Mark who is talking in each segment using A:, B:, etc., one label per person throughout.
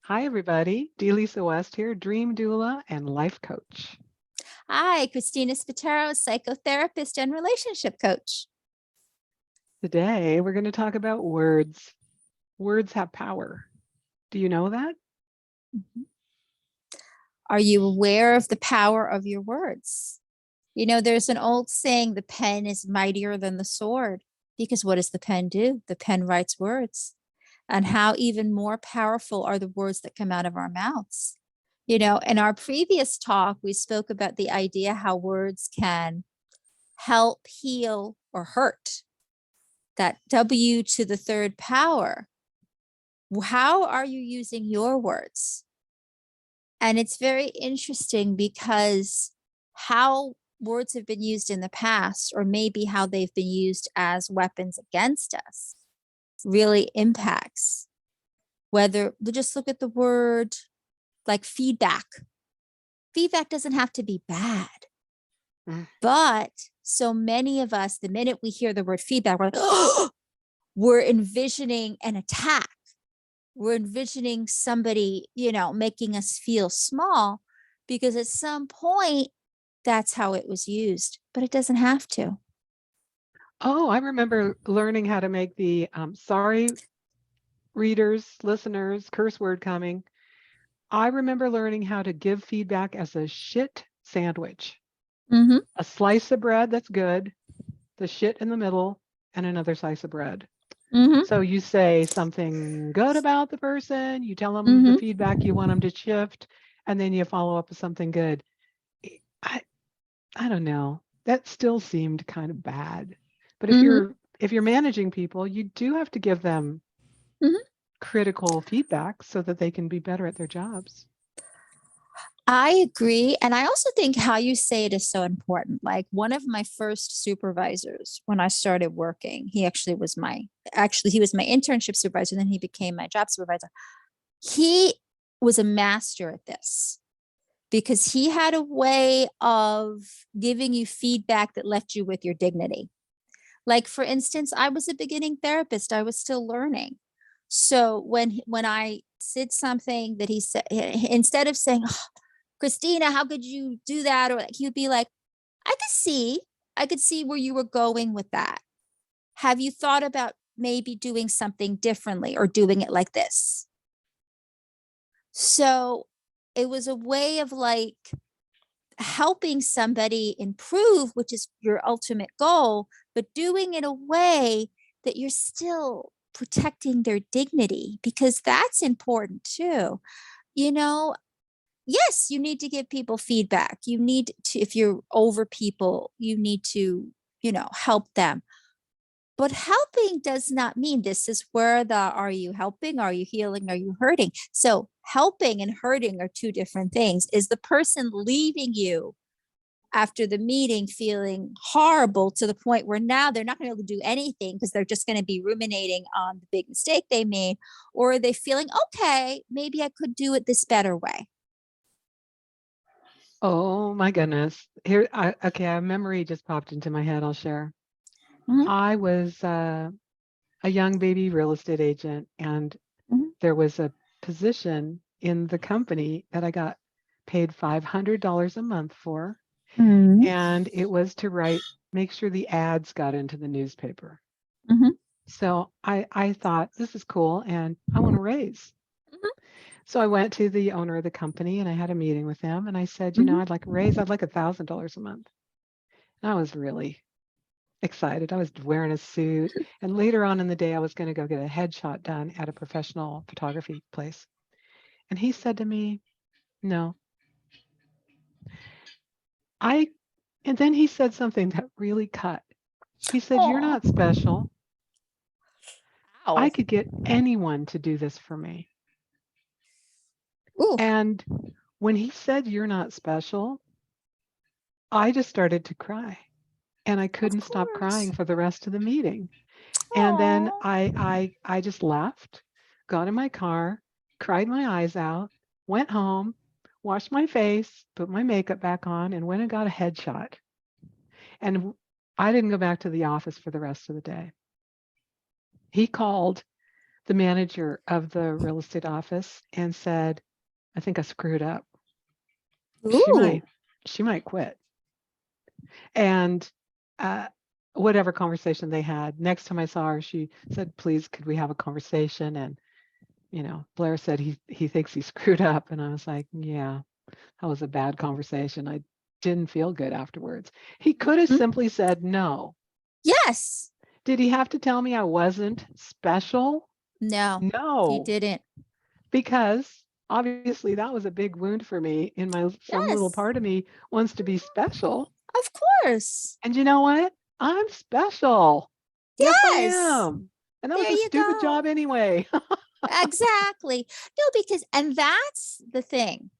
A: Hi, everybody. D. Lisa West here, dream doula and life coach.
B: Hi, Christina Spataro, psychotherapist and relationship coach.
A: Today, we're going to talk about words. Words have power. Do you know that?
B: Mhm. Are you aware of the power of your words? There's an old saying, the pen is mightier than the sword. Because what does the pen do? The pen writes words. And how even more powerful are the words that come out of our mouths? In our previous talk, we spoke about the idea how words can help, heal, or hurt. That W to the third power. How are you using your words? And it's very interesting because how words have been used in the past, or maybe how they've been used as weapons against us, really impacts whether we just look at the word like feedback. Feedback doesn't have to be bad,
A: Mm.
B: but so many of us, the minute we hear the word feedback, we're like, oh, we're envisioning an attack. We're envisioning somebody, making us feel small because at some point that's how it was used, but it doesn't have to.
A: Oh, I remember learning how to make the sorry, readers, listeners, curse word coming. I remember learning how to give feedback as a shit sandwich.
B: Mm-hmm.
A: A slice of bread that's good, the shit in the middle, and another slice of bread.
B: Mm-hmm.
A: So you say something good about the person, you tell them the
B: Mm-hmm.
A: feedback you want them to shift, and then you follow up with something good. I I don't know. That still seemed kind of bad. But if
B: Mm-hmm.
A: you're managing people, you do have to give them
B: Mm-hmm.
A: critical feedback so that they can be better at their jobs.
B: I agree. And I also think how you say it is so important. Like one of my first supervisors when I started working, he was my internship supervisor, then he became my job supervisor. He was a master at this because he had a way of giving you feedback that left you with your dignity. Like for instance, I was a beginning therapist. I was still learning. So when I said something that he said, instead of saying, oh, Christina, how could you do that? Or like, he'd be like, I could see, I could see where you were going with that. Have you thought about maybe doing something differently or doing it like this? So it was a way of like helping somebody improve, which is your ultimate goal, but doing it a way that you're still protecting their dignity because that's important too. You know, yes, you need to give people feedback. You need to, if you're over people, you need to, help them. But helping does not mean this is where the are you helping? Are you healing? Are you hurting? So helping and hurting are two different things. Is the person leaving you after the meeting feeling horrible to the point where now they're not going to be able to do anything because they're just going to be ruminating on the big mistake they made? Or are they feeling, okay, maybe I could do it this better way?
A: Oh my goodness. Okay, a memory just popped into my head. I'll share.
B: Mhm,
A: I was a young baby real estate agent, and
B: mhm,
A: there was a position in the company that I got paid $500 a month for,
B: mhm,
A: and it was to make sure the ads got into the newspaper.
B: mhm,
A: So I thought this is cool, and I want to raise. So I went to the owner of the company and I had a meeting with him, and I said,
B: mhm,
A: I'd like a raise. I'd like $1,000 a month. And I was really excited. I was wearing a suit, and later on in the day, I was going to go get a headshot done at a professional photography place. And he said to me, "No, I." And then he said something that really cut. He said, "You're
B: Aw.
A: not special. I
B: Ow.
A: could get anyone to do this for me."
B: Ooh.
A: And when he said, "You're not special," I just started to cry, and I
B: Of
A: couldn't stop crying
B: course.
A: for the rest of the meeting. And then
B: Aw.
A: I just left, got in my car, cried my eyes out, went home, washed my face, put my makeup back on, and went and got a headshot. And I didn't go back to the office for the rest of the day. He called the manager of the real estate office and said, I think I screwed up. She
B: Ooh.
A: might, she might quit. And uh, whatever conversation they had, next time I saw her, she said, please, could we have a conversation? And, Blair said he thinks he screwed up. And I was like, yeah, that was a bad conversation. I didn't feel good afterwards. He could have
B: Mhm.
A: simply said no.
B: Yes.
A: Did he have to tell me I wasn't special?
B: No, he
A: No,
B: didn't.
A: because obviously that was a big wound for me. In my some little
B: Yes.
A: part of me wants to be special.
B: Of course.
A: And you know what? I'm special. Yes, I
B: Yes.
A: am. And that
B: There
A: was a
B: you
A: stupid job
B: go.
A: anyway.
B: Exactly. No, because, and that's the thing.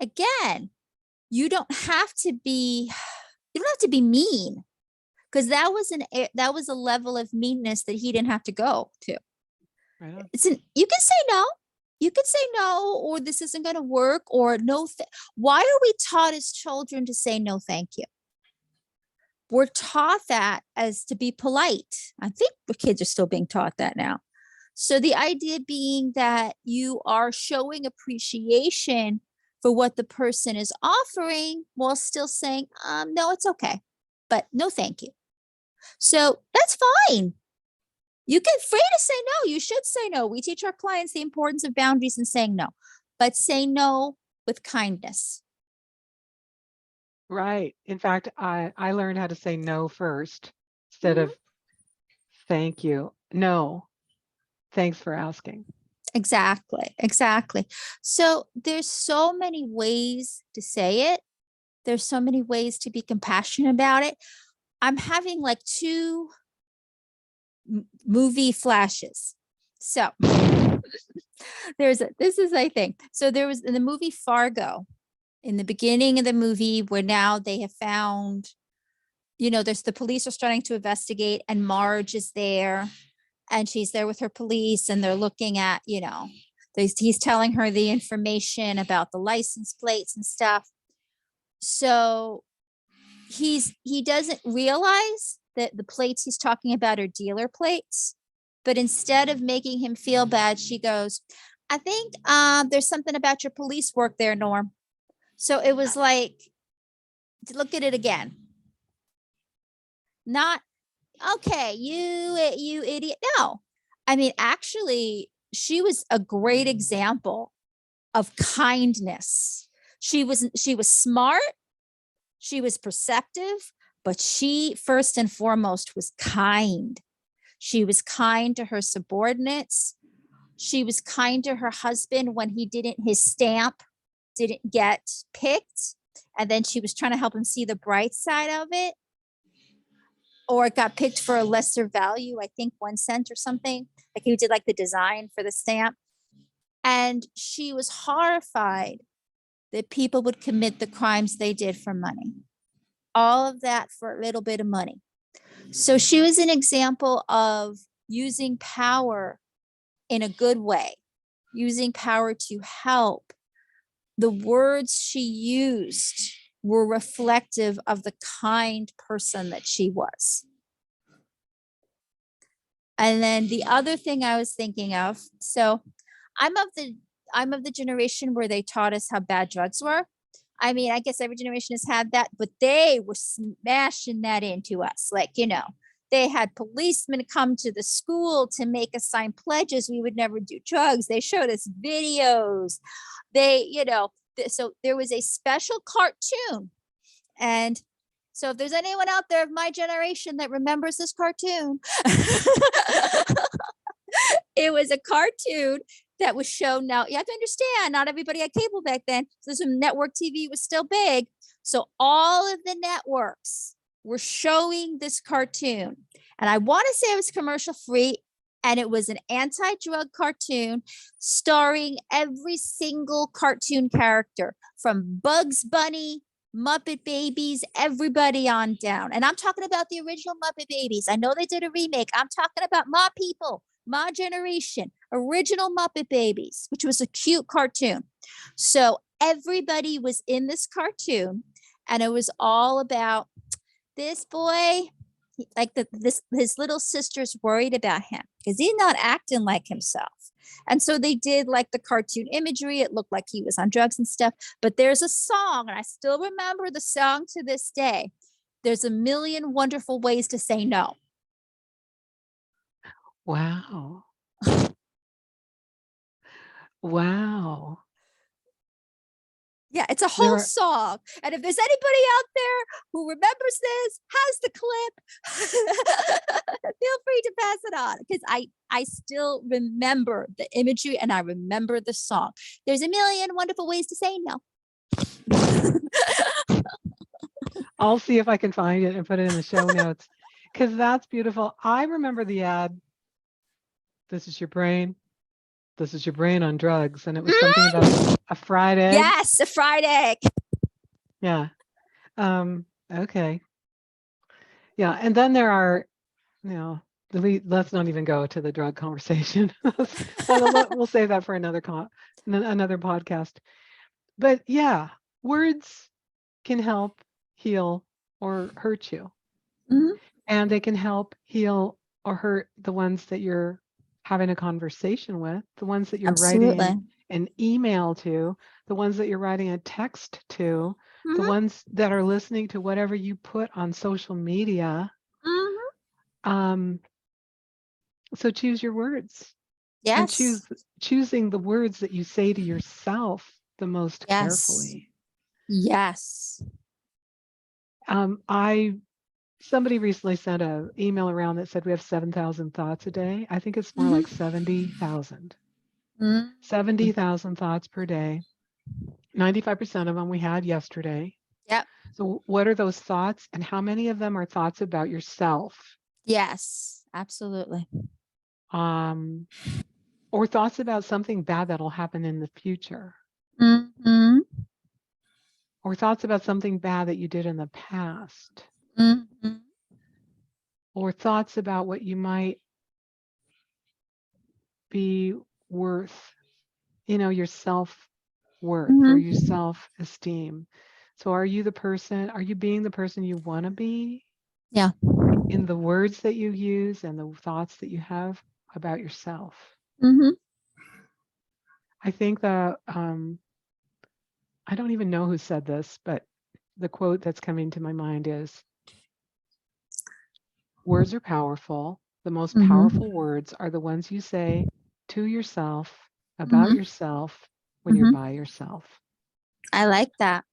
B: Again, you don't have to be, you don't have to be mean, because that was a level of meanness that he didn't have to go to.
A: Right on.
B: You can say no. You can say no, or this isn't going to work, or no. Why are we taught as children to say no, thank you? We're taught that as to be polite. I think the kids are still being taught that now. So the idea being that you are showing appreciation for what the person is offering while still saying, no, it's okay, but no, thank you. So that's fine. You can free to say no. You should say no. We teach our clients the importance of boundaries and saying no, but say no with kindness.
A: Right. In fact, I learned how to say no first instead
B: Mhm.
A: of thank you. No, thanks for asking.
B: Exactly. Exactly. So there's so many ways to say it. There's so many ways to be compassionate about it. I'm having like two movie flashes. So this is, I think, so there was in the movie Fargo, in the beginning of the movie, where now they have found, there's the police are starting to investigate, and Marge is there, and she's there with her police, and they're looking at, he's telling her the information about the license plates and stuff. So he doesn't realize that the plates he's talking about are dealer plates, but instead of making him feel bad, she goes, I think there's something about your police work there, Norm. So it was like, look at it again. Not, okay, you idiot. No. I mean, actually, she was a great example of kindness. She was smart, she was perceptive, but she first and foremost was kind. She was kind to her subordinates. She was kind to her husband when his stamp didn't get picked. And then she was trying to help him see the bright side of it. Or it got picked for a lesser value, I think 1 cent or something. Like he did like the design for the stamp. And she was horrified that people would commit the crimes they did for money. All of that for a little bit of money. So she was an example of using power in a good way, using power to help. The words she used were reflective of the kind person that she was. And then the other thing I was thinking of, so I'm of the I'm of the generation where they taught us how bad drugs were. I mean, I guess every generation has had that, but they were smashing that into us. Like, they had policemen come to the school to make us sign pledges we would never do drugs. They showed us videos. So there was a special cartoon. And so if there's anyone out there of my generation that remembers this cartoon, it was a cartoon that was shown. Now you have to understand, not everybody had cable back then. So some network TV was still big. So all of the networks were showing this cartoon. And I want to say it was commercial free. And it was an anti-drug cartoon starring every single cartoon character from Bugs Bunny, Muppet Babies, everybody on down. And I'm talking about the original Muppet Babies. I know they did a remake. I'm talking about my people, my generation, original Muppet Babies, which was a cute cartoon. So everybody was in this cartoon, and it was all about this boy. his little sister's worried about him because he's not acting like himself. And so they did like the cartoon imagery. It looked like he was on drugs and stuff. But there's a song, and I still remember the song to this day. There's a million wonderful ways to say no.
A: Wow. Wow.
B: Yeah, it's a
A: There
B: whole
A: are,
B: song. And if there's anybody out there who remembers this, has the clip, feel free to pass it on because I still remember the imagery and I remember the song. There's a million wonderful ways to say no.
A: I'll see if I can find it and put it in the show notes because that's beautiful. I remember the ad. This is your brain. This is your brain on drugs. And it was something about a fried egg.
B: Yes, a fried egg.
A: Yeah. Okay. Yeah. And then there are, let's not even go to the drug conversation. We'll save that for another podcast. But yeah, words can help heal or hurt you.
B: Mhm.
A: And they can help heal or hurt the ones that you're having a conversation with, the ones that you're
B: Absolutely.
A: writing an email to, the ones that you're writing a text to, the
B: Mhm.
A: ones that are listening to whatever you put on social media.
B: Mhm.
A: So choose your words. And
B: Yes.
A: choosing the words that you say to yourself the most
B: Yes.
A: carefully.
B: Yes.
A: Somebody recently sent an email around that said we have 7,000 thoughts a day. I think it's more like 70,000. 70,000 thoughts per day. 95% of them we had yesterday.
B: Yep.
A: So what are those thoughts and how many of them are thoughts about yourself?
B: Yes, absolutely.
A: Or thoughts about something bad that'll happen in the future.
B: Mhm.
A: Or thoughts about something bad that you did in the past.
B: Mhm.
A: Or thoughts about what you might be worth, your self-worth or your
B: Mhm.
A: self-esteem. So are you being the person you want to be?
B: Yeah.
A: In the words that you use and the thoughts that you have about yourself.
B: Mhm.
A: I think that I don't even know who said this, but the quote that's coming to my mind is, words are powerful. The most powerful words are the ones you say to yourself, about yourself, when you're by yourself.
B: I like that.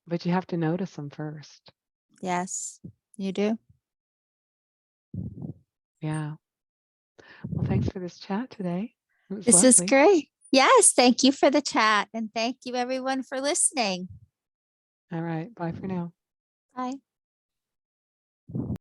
A: But you have to notice them first.
B: Yes, you do.
A: Yeah. Well, thanks for this chat today. It was
B: This is
A: lovely.
B: great. Yes, thank you for the chat and thank you everyone for listening.
A: All right. Bye for now.
B: Bye.